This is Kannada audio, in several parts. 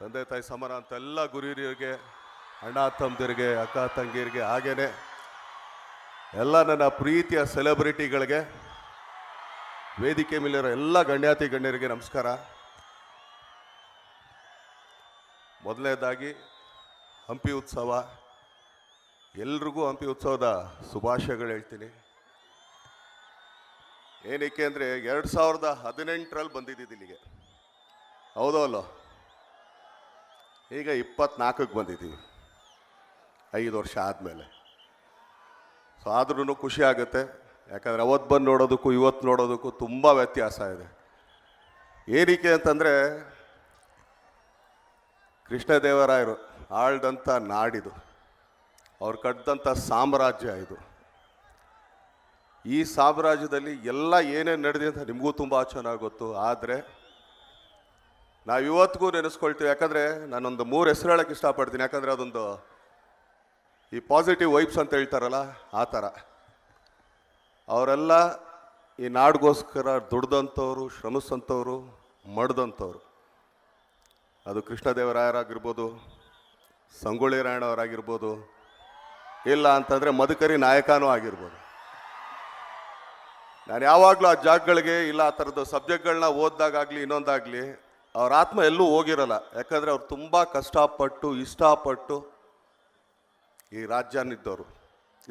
ತಂದೆ ತಾಯಿ ಸಮಾನ ಅಂತ ಎಲ್ಲ ಗುರಿಯರಿಗೆ, ಅಣ್ಣ ತಮ್ಮದಿರಿಗೆ, ಅಕ್ಕ ತಂಗಿಯರಿಗೆ, ಹಾಗೇನೆ ಎಲ್ಲ ನನ್ನ ಪ್ರೀತಿಯ ಸೆಲೆಬ್ರಿಟಿಗಳಿಗೆ, ವೇದಿಕೆ ಮೇಲಿರೋ ಎಲ್ಲ ಗಣ್ಯಾತಿ ಗಣ್ಯರಿಗೆ ನಮಸ್ಕಾರ. ಮೊದಲನೇದಾಗಿ ಹಂಪಿ ಉತ್ಸವ, ಎಲ್ರಿಗೂ ಹಂಪಿ ಉತ್ಸವದ ಶುಭಾಶಯಗಳು ಹೇಳ್ತೀನಿ. ಏನಕ್ಕೆ ಅಂದರೆ 2018ರಲ್ಲಿ ಬಂದಿದ್ದಿದ್ದು ಇಲ್ಲಿಗೆ, ಹೌದೋ ಅಲ್ಲೋ? ಈಗ 24ಕ್ಕೆ ಬಂದಿದ್ದೀವಿ, 5 ವರ್ಷ ಆದಮೇಲೆ. ಸೊ ಆದ್ರೂ ಖುಷಿ ಆಗುತ್ತೆ, ಯಾಕಂದರೆ ಅವತ್ತು ಬಂದು ನೋಡೋದಕ್ಕೂ ಇವತ್ತು ನೋಡೋದಕ್ಕೂ ತುಂಬ ವ್ಯತ್ಯಾಸ ಇದೆ. ಏನಕ್ಕೆ ಅಂತಂದರೆ ಕೃಷ್ಣದೇವರಾಯರು ಆಳ್ದಂಥ ನಾಡಿದು, ಅವ್ರು ಕಟ್ಟಿದಂಥ ಸಾಮ್ರಾಜ್ಯ ಇದು. ಈ ಸಾಮ್ರಾಜ್ಯದಲ್ಲಿ ಎಲ್ಲ ಏನೇನು ನಡೆದಿದೆ ಅಂತ ನಿಮಗೂ ತುಂಬ ಚೆನ್ನಾಗಿ ಗೊತ್ತು. ಆದರೆ ನಾವು ಇವತ್ತಿಗೂ ನೆನೆಸ್ಕೊಳ್ತೀವಿ. ಯಾಕಂದರೆ ನಾನೊಂದು 3 ಹೆಸರು ಹೇಳೋಕ್ಕೆ ಇಷ್ಟಪಡ್ತೀನಿ. ಯಾಕಂದರೆ ಅದೊಂದು ಈ ಪಾಸಿಟಿವ್ ವೈಬ್ಸ್ ಅಂತ ಹೇಳ್ತಾರಲ್ಲ, ಆ ಥರ ಅವರೆಲ್ಲ ಈ ನಾಡಿಗೋಸ್ಕರ ದುಡ್ದಂಥವ್ರು, ಶ್ರಮಿಸಂಥವ್ರು, ಮಡ್ದಂಥವ್ರು. ಅದು ಕೃಷ್ಣದೇವರಾಯರಾಗಿರ್ಬೋದು, ಸಂಗೊಳ್ಳಿ ರಾಯಣ್ಣವರಾಗಿರ್ಬೋದು, ಇಲ್ಲ ಅಂತಂದರೆ ಮದಕರಿ ನಾಯಕನೂ ಆಗಿರ್ಬೋದು. ನಾನು ಯಾವಾಗಲೂ ಆ ಜಾಗಗಳಿಗೆ ಇಲ್ಲ ಆ ಥರದ್ದು ಸಬ್ಜೆಕ್ಟ್ಗಳನ್ನ ಓದಿದಾಗಲಿ ಇನ್ನೊಂದಾಗಲಿ ಅವ್ರ ಆತ್ಮ ಎಲ್ಲೂ ಹೋಗಿರಲ್ಲ. ಯಾಕಂದರೆ ಅವ್ರು ತುಂಬ ಕಷ್ಟಪಟ್ಟು ಇಷ್ಟಪಟ್ಟು ಈ ರಾಜ್ಯನಿದ್ದವರು,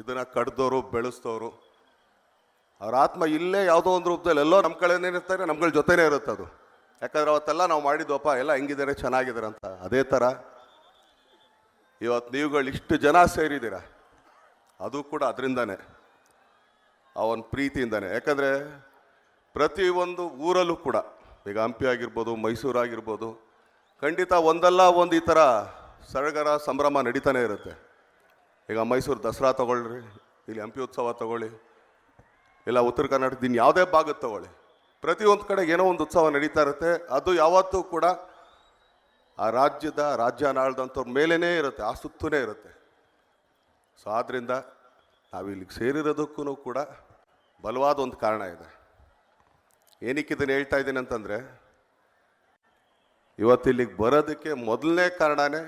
ಇದನ್ನು ಕಡ್ದವರು, ಬೆಳೆಸ್ತವರು. ಅವ್ರ ಆತ್ಮ ಇಲ್ಲೇ ಯಾವುದೋ ಒಂದು ರೂಪದಲ್ಲಿ ಎಲ್ಲೋ ನಮ್ಮ ಕಡೆನೇ ಇರ್ತಾರೆ, ನಮ್ಗಳ ಜೊತೆನೇ ಇರುತ್ತೆ ಅದು. ಯಾಕಂದರೆ ಅವತ್ತೆಲ್ಲ ನಾವು ಮಾಡಿದ್ವಪ್ಪ, ಎಲ್ಲ ಹೆಂಗಿದ್ದಾರೆ, ಚೆನ್ನಾಗಿದ್ದಾರೆ ಅಂತ. ಅದೇ ಥರ ಇವತ್ತು ನೀವುಗಳು ಇಷ್ಟು ಜನ ಸೇರಿದ್ದೀರ, ಅದು ಕೂಡ ಅದರಿಂದನೇ, ಅವನ ಪ್ರೀತಿಯಿಂದನೇ. ಯಾಕಂದರೆ ಪ್ರತಿಯೊಂದು ಊರಲ್ಲೂ ಕೂಡ, ಈಗ ಹಂಪಿ ಆಗಿರ್ಬೋದು, ಮೈಸೂರು ಆಗಿರ್ಬೋದು, ಖಂಡಿತ ಒಂದಲ್ಲ ಒಂದು ಈ ಥರ ಸಡಗರ ಸಂಭ್ರಮ ನಡೀತಾನೆ ಇರುತ್ತೆ. ಈಗ ಮೈಸೂರು ದಸರಾ ತೊಗೊಳ್ರಿ, ಇಲ್ಲಿ ಹಂಪಿ ಉತ್ಸವ ತೊಗೊಳ್ಳಿ, ಇಲ್ಲ ಉತ್ತರ ಕರ್ನಾಟಕದ ಯಾವುದೇ ಭಾಗದ ತೊಗೊಳ್ಳಿ, ಪ್ರತಿಯೊಂದು ಕಡೆ ಏನೋ ಒಂದು ಉತ್ಸವ ನಡೀತಾ ಇರುತ್ತೆ. ಅದು ಯಾವತ್ತೂ ಕೂಡ ಆ ರಾಜ್ಯ ಆಳ್ದಂಥವ್ರ ಮೇಲೇ ಇರುತ್ತೆ, ಆ ಸುತ್ತನೇ ಇರುತ್ತೆ. ಸೊ ಆದ್ದರಿಂದ ನಾವು ಇಲ್ಲಿಗೆ ಸೇರಿರೋದಕ್ಕೂ ಕೂಡ ಬಲವಾದ ಒಂದು ಕಾರಣ ಇದೆ. ಏನಕ್ಕೆ ಇದನ್ನು ಹೇಳ್ತಾ ಇದ್ದೀನಿ ಅಂತಂದರೆ, ಇವತ್ತು ಇಲ್ಲಿಗೆ ಬರೋದಕ್ಕೆ ಮೊದಲನೇ ಕಾರಣನೇ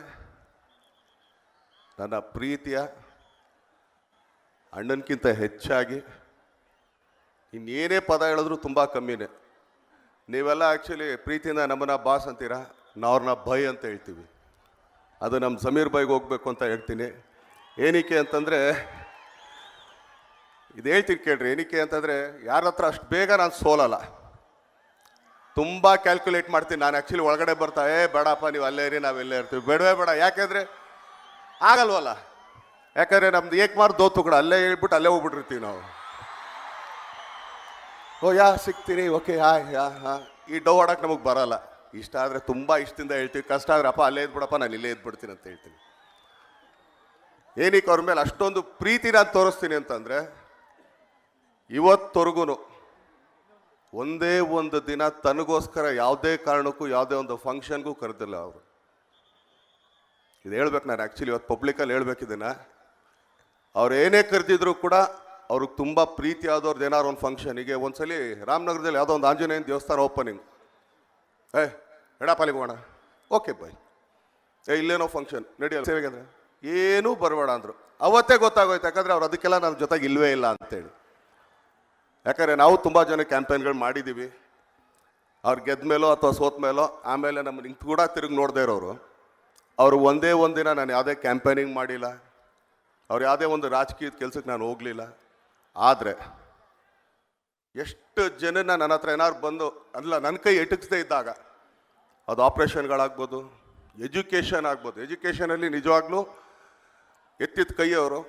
ನನ್ನ ಪ್ರೀತಿಯ ಅಣ್ಣನಕ್ಕಿಂತ ಹೆಚ್ಚಾಗಿ ಇನ್ನೇನೇ ಪದ ಹೇಳಿದ್ರು ತುಂಬ ಕಮ್ಮಿನೇ. ನೀವೆಲ್ಲ ಆ್ಯಕ್ಚುಲಿ ಪ್ರೀತಿಯಿಂದ ನಮ್ಮನ್ನ ಬಾಸ್ ಅಂತೀರಾ, ನಾವು ಅವ್ರನ್ನ ಬೈ ಅಂತ ಹೇಳ್ತೀವಿ. ಅದು ನಮ್ಮ ಸಮೀರ್ ಬೈಗೆ ಹೋಗ್ಬೇಕು ಅಂತ ಹೇಳ್ತೀನಿ. ಏನಕ್ಕೆ ಅಂತಂದರೆ ಇದು ಹೇಳ್ತೀನಿ ಕೇಳ್ರಿ. ಏನಕ್ಕೆ ಅಂತಂದರೆ ಯಾರ ಹತ್ರ ಅಷ್ಟು ಬೇಗ ನಾನು ಸೋಲಲ್ಲ, ತುಂಬ ಕ್ಯಾಲ್ಕುಲೇಟ್ ಮಾಡ್ತೀನಿ ನಾನು. ಆ್ಯಕ್ಚುಲಿ ಒಳಗಡೆ ಬರ್ತಾ ಬೇಡಪ್ಪ ನೀವು ಅಲ್ಲೇ ಇರಿ, ನಾವೆಲ್ಲೇ ಇರ್ತೀವಿ, ಬೇಡವೇ ಬೇಡ. ಯಾಕೆಂದರೆ ಆಗಲ್ವಲ್ಲ. ಯಾಕಂದರೆ ನಮ್ದು ಏಕಮಾರ್ ದೋತು ಕೂಡ ಅಲ್ಲೇ ಹೇಳ್ಬಿಟ್ಟು ಅಲ್ಲೇ ಹೋಗ್ಬಿಟ್ಟಿರ್ತೀವಿ ನಾವು. ಸಿಗ್ತೀನಿ, ಓಕೆ, ಈ ಡೋ ಆಡೋಕೆ ನಮಗೆ ಬರೋಲ್ಲ. ಇಷ್ಟ ಆದರೆ ತುಂಬ ಇಷ್ಟದಿಂದ ಹೇಳ್ತೀವಿ, ಕಷ್ಟ ಆದರೆ ಅಪ್ಪ ಅಲ್ಲೇ ಇದ್ಬಿಡಪ್ಪ, ನಾನು ಇಲ್ಲೇ ಇದ್ಬಿಡ್ತೀನಿ ಅಂತ ಹೇಳ್ತೀನಿ. ಏನಕ್ಕೆ ಅವ್ರ ಮೇಲೆ ಅಷ್ಟೊಂದು ಪ್ರೀತಿ ನಾನು ತೋರಿಸ್ತೀನಿ ಅಂತಂದರೆ, ಇವತ್ತವರೆಗೂ ಒಂದೇ ಒಂದು ದಿನ ತನಗೋಸ್ಕರ ಯಾವುದೇ ಕಾರಣಕ್ಕೂ ಯಾವುದೇ ಒಂದು ಫಂಕ್ಷನ್ಗೂ ಕರೆದಿಲ್ಲ ಅವರು. ಇದು ಹೇಳ್ಬೇಕು ನಾನು, ಆ್ಯಕ್ಚುಲಿ ಇವತ್ತು ಪಬ್ಲಿಕಲ್ಲಿ ಹೇಳ್ಬೇಕಿದ್ದೀನ. ಅವ್ರು ಏನೇ ಕರೆದಿದ್ರು ಕೂಡ ಅವ್ರಿಗೆ ತುಂಬ ಪ್ರೀತಿ ಆದವ್ರದ್ದು ಏನಾದ್ರು ಒಂದು ಫಂಕ್ಷನಿಗೆ. ಒಂದ್ಸಲಿ ರಾಮನಗರದಲ್ಲಿ ಯಾವುದೋ ಒಂದು ಆಂಜನೇಯನ ದೇವಸ್ಥಾನ ಓಪನಿಂಗ್, ಎಡಪಾಲಿಗೆ ಹೋಗೋಣ, ಓಕೆ ಬಾಯ್, ಇಲ್ಲೇನೋ ಫಂಕ್ಷನ್ ನಡಿಯಲ್ಲ ಸೇವೆಗೆ ಅಂದರೆ ಏನೂ ಬರಬೇಡ ಅಂದರು. ಅವತ್ತೇ ಗೊತ್ತಾಗೋಯ್ತು, ಯಾಕಂದರೆ ಅವ್ರು ಅದಕ್ಕೆಲ್ಲ ನನ್ನ ಜೊತೆಗೆ ಇಲ್ಲವೇ ಇಲ್ಲ ಅಂತೇಳಿ. ಯಾಕಂದರೆ ನಾವು ತುಂಬ ಜನ ಕ್ಯಾಂಪೇನ್ಗಳು ಮಾಡಿದ್ದೀವಿ. ಅವ್ರು ಗೆದ್ದ ಮೇಲೋ ಅಥವಾ ಸೋತ ಮೇಲೋ ಆಮೇಲೆ ನಮ್ಮ ನಿಂತು ಕೂಡ ತಿರುಗಿ ನೋಡದೇ ಇರೋರು. ಅವರು ಒಂದೇ ಒಂದಿನ ನಾನು ಯಾವುದೇ ಕ್ಯಾಂಪೇನಿಂಗ್ ಮಾಡಿಲ್ಲ, ಅವ್ರು ಯಾವುದೇ ಒಂದು ರಾಜಕೀಯದ ಕೆಲಸಕ್ಕೆ ನಾನು ಹೋಗಲಿಲ್ಲ. ಆದರೆ ಎಷ್ಟು ಜನನ ನನ್ನ ಹತ್ರ ಏನಾದ್ರು ಬಂದು ಅಲ್ಲ ನನ್ನ ಕೈ ಎಟಕಿಸ್ದೇ ಇದ್ದಾಗ, ಅದು ಆಪ್ರೇಷನ್ಗಳಾಗ್ಬೋದು, ಎಜುಕೇಷನ್ ಆಗ್ಬೋದು. ಎಜುಕೇಷನಲ್ಲಿ ನಿಜವಾಗ್ಲೂ ಎತ್ತಿದ ಕೈಯವರು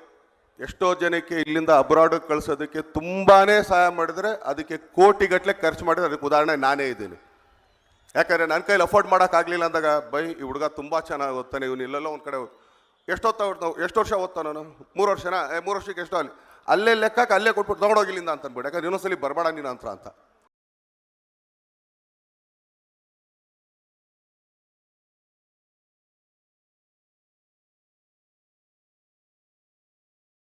ಎಷ್ಟೋ ಜನಕ್ಕೆ ಇಲ್ಲಿಂದ ಅಬ್ರಾಡಿಗೆ ಕಳಿಸೋದಕ್ಕೆ ತುಂಬಾ ಸಹಾಯ ಮಾಡಿದರೆ, ಅದಕ್ಕೆ ಕೋಟಿಗಟ್ಟಲೆ ಖರ್ಚು ಮಾಡಿದ್ರೆ ಅದಕ್ಕೆ ಉದಾಹರಣೆ ನಾನೇ ಇದ್ದೀನಿ. ಯಾಕಂದರೆ ನನ್ನ ಕೈಲಿ ಅಫೋರ್ಡ್ ಮಾಡೋಕ್ಕಾಗಲಿಲ್ಲ ಅಂದಾಗ, ಬೈ ಈ ಹುಡುಗ ತುಂಬ ಚೆನ್ನಾಗಿ ಓದ್ತಾನೆ, ಇವನು ಇಲ್ಲೆಲ್ಲ ಒಂದು ಕಡೆ ಎಷ್ಟು ವರ್ಷ ಓದ್ತಾನೆ ನಾನು, 3 ವರ್ಷನಾ, 3 ವರ್ಷಕ್ಕೆ ಎಷ್ಟೋ ಅಲ್ಲೇ ಲೆಕ್ಕಕ್ಕೆ ಅಲ್ಲೇ ಕೊಟ್ಬಿಟ್ಟು ತೊಗೊಂಡೋಗಿಲ್ಲಿಂದ ಅಂತ ಅಂದ್ಬಿಟ್ಟು. ಯಾಕಂದ್ರೆ ಇನ್ನೊಂದ್ಸಲಿ ಬರಬೇಡ ನೀನು ಅಂತ